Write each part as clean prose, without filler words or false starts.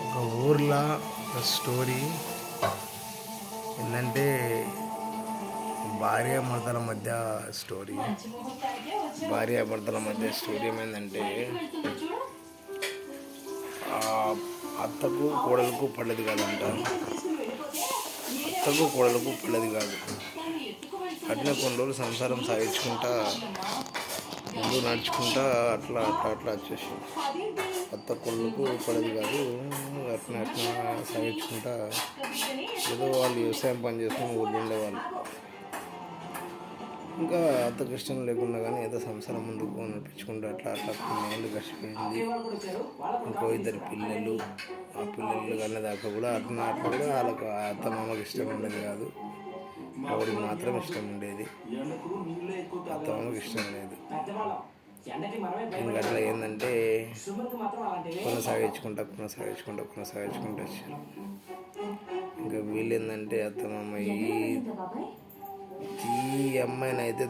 ఒక ఊర్లో ఒక స్టోరీ ఏంటంటే భార్యాభర్తల మధ్య స్టోరీ. భార్యాభర్తల మధ్య స్టోరీ ఏమైందంటే అత్తకు కోడలకు పడలేదు కాదంట. అత్తకు కోడలకు పడలేదు కాదు. అట్లా కొన్ని రోజులు సంసారం సాగించుకుంటా ముందు నడుచుకుంటా అట్లా అట్లా అట్లా వచ్చేసి అత్త కోళ్ళకు పడదు కాదు. అట్లా అట్లా సాగించుకుంటా ఏదో వాళ్ళు వ్యవసాయం పని చేసుకుని ఊళ్ళో ఉండేవాళ్ళు. ఇంకా అత్తకు ఇష్టం లేకుండా కానీ ఏదో సంసారం ముందుకు నడిపించుకుంటూ అట్లా అట్లా కొన్నేళ్ళు గడిచిపోయింది. ఇంకో ఇద్దరు పిల్లలు. ఆ పిల్లలు కానీ దాకా కూడా అట్లా అట్లా కూడా వాళ్ళకు అత్త మామకి ఇష్టం ఉండేది కాదు. ఆవిడకి మాత్రం ఇష్టం ఉండేది, అత్త మామకి ఇష్టం లేదు. ఇంకా అట్లా ఏంటంటే కొనసాగించుకుంటా వచ్చారు. ఇంకా వీళ్ళు ఏంటంటే అత్త మామ ఈ అమ్మాయిని అయితే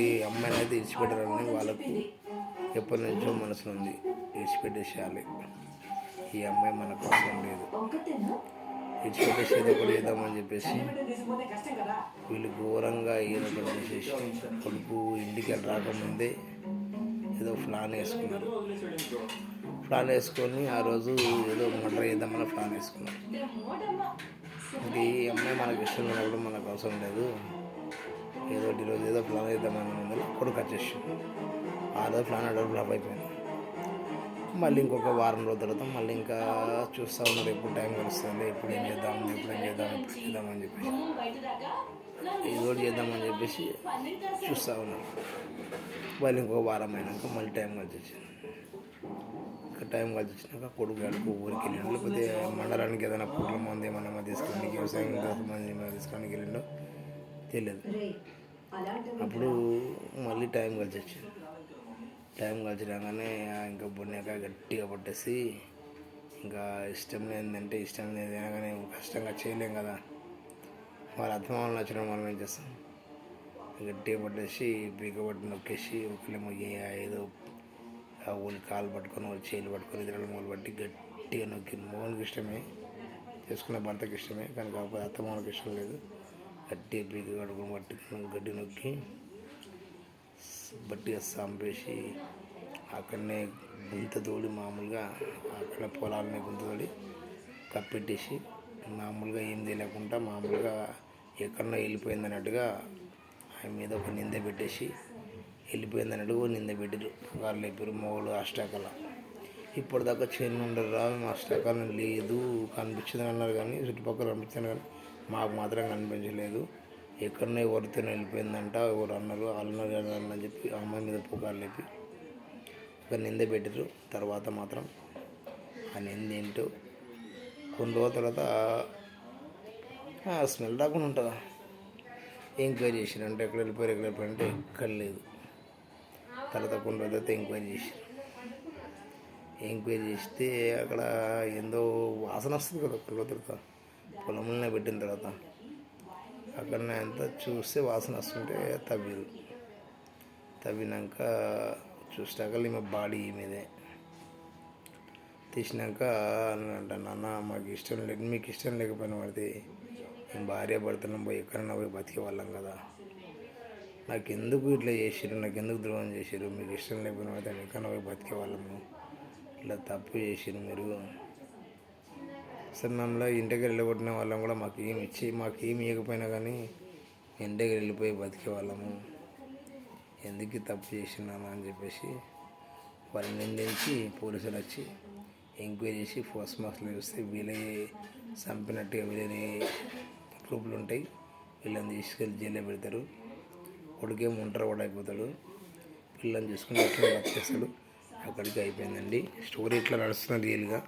ఈ అమ్మాయిని అయితే ఇడిచిపెట్టారని వాళ్ళకు ఎప్పటి నుంచో మనసులో ఉంది. ఇడిచిపెట్టేసేయాలి, ఈ అమ్మాయి మన కోసం లేదు, ఇడిచిపెట్టేసి ఏదో ఒకటి చేద్దామని చెప్పేసి వీళ్ళు ఘోరంగా ఏదో ఒకటి చేసేసి కొడుకు ఇంటికి రాకముందే ఏదో ప్లాన్ వేసుకున్నారు. ప్లాన్ వేసుకొని ఆ రోజు ఏదో మర్డర్ చేద్దామని ప్లాన్ వేసుకున్నారు. అంటే ఈ అమ్మాయి మనకు ఇష్టం లేనప్పుడు మనకు అవసరం లేదు, ఏదో ఈరోజు ఏదో ప్లాన్ చేద్దామని ముందు కొడుకు వచ్చేసి ఆ రోజు ప్లాన్ ఫ్లాప్ అయిపోయింది. మళ్ళీ ఇంకొక వారం రోజుల తర్వాత మళ్ళీ ఇంకా చూస్తూ ఉన్నారు ఎప్పుడు టైం కలుస్తుంది, ఎప్పుడు ఏం చేద్దామని చెప్పేసి ఏదో చేద్దామని చెప్పేసి చూస్తూ ఉన్నారు. మళ్ళీ ఇంకో వారం అయినాక మళ్ళీ టైం కలిసి వచ్చింది. కొడుకు అడుగు ఊరికి వెళ్ళిండు, లేకపోతే మండలానికి ఏదైనా పుట్ల మంది ఏమన్నా తీసుకోండి, వ్యవసాయం మంది ఏమైనా తీసుకోవడానికి వెళ్ళిండో తెలియదు. అప్పుడు మళ్ళీ టైం కలిసి రాగానే ఇంకా బొన్నాక గట్టిగా పట్టేసి ఇంకా ఇష్టం లేదైనా కానీ కష్టంగా చేయలేం కదా, వాళ్ళ అర్థమాలను నచ్చడం మనం ఏం చేస్తాం. గట్టిగా పట్టేసి పీక పట్టి నొక్కేసి ఒకళ్ళేమో ఏదో ఊళ్ళు కాలు పట్టుకొని వాళ్ళు చేతులు పట్టుకొని ఇద్దరు మూలు పట్టి గట్టిగా నొక్కి మోహన్కి ఇష్టమే, చేసుకున్న భర్తకి ఇష్టమే, కానీ కాకపోతే అత్తమామకి ఇష్టం లేదు. గట్టిగా పీక కడుపుని పట్టుకుని గడ్డి నొక్కి బట్టిగా చంపేసి అక్కడనే గుంత తోడి మామూలుగా అక్కడ పొలాలని గుంత తోడి కప్పెట్టేసి మామూలుగా ఏం తెలియకుండా మామూలుగా ఎక్కడో వెళ్ళిపోయింది అన్నట్టుగా ఆయన మీద ఒక నింద పెట్టేసి వెళ్ళిపోయింది అన్నట్టుగా నింద పెట్టారు. వాళ్ళు లేపారు మొగలు అష్టాకల. ఇప్పటిదాకా చేను ఉండరు రా, అష్టాకాలం లేదు కనిపించిందని అన్నారు, కానీ చుట్టుపక్కల కనిపించాను కానీ మాకు మాత్రం కనిపించలేదు. ఎక్కడనే ఎవరితో వెళ్ళిపోయిందంట ఎవరు అన్నారు, అన్నారు అని చెప్పి అమ్మాయి మీద పుకారు లేపి ఒక నింద పెట్టారు. తర్వాత మాత్రం ఆ నింద ఏంటో కొన్ని రోజుల తర్వాత స్మెల్ రాకుండా ఉంటుందా, ఎంక్వైరీ చేసిరంటే ఎక్కడ వెళ్ళిపోయారంటే ఎక్కడ లేదు. తర్వాత కొన్ని రోజుల తర్వాత ఎంక్వైరీ చేస్తే అక్కడ ఏందో వాసన వస్తుంది కదా కొన్ని రోజుల తర్వాత, పొలంలోనే పెట్టిన తర్వాత అక్కడనే అంతా చూస్తే వాసన వస్తుంటే తవ్వినాక చూసినాక ఈమె బాడీ మీదే తీసినాక అంట, నాన్న మాకు ఇష్టం లేదు, మీకు ఇష్టం లేకపోయినా పడితే మేము భార్య భర్తలను పోయి ఎక్కడన్నా పోయి బతికే వాళ్ళం కదా, నాకు ఎందుకు ఇట్లా చేసారు, నాకు ఎందుకు ద్రోహం చేసారు, మీకు ఇష్టం లేకపోయినా పడితే ఎక్కడన్నా పోయి బతికే వాళ్ళము, ఇట్లా తప్పు చేసారు మీరు. అసలు మమ్మల్ని ఇంటికి వెళ్ళగొట్టిన వాళ్ళం కూడా మాకేమి ఇవ్వకపోయినా కానీ ఇంటికి వెళ్ళిపోయి బతికే వాళ్ళము, ఎందుకు తప్పు చేసినాను అని చెప్పేసి వాళ్ళని నిందించి పోలీసులు వచ్చి ఎంక్వైరీ చేసి పోస్ట్ మార్టంలో చూస్తే వీళ్ళే చంపినట్టుగా వీళ్ళని ప్రూఫ్లు ఉంటాయి. వీళ్ళని తీసుకెళ్ళి జైల్లో పెడతారు. కొడుకేమో ఒంటరి కూడా అయిపోతాడు, పిల్లల్ని చూసుకుని ఎట్లా బతికేస్తాడు. అక్కడికి అయిపోయిందండి స్టోరీ. ఇట్లా నడుస్తుంది, రియల్గా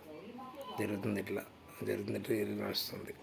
జరుగుతుంది, ఇట్లా నడుస్తుంది.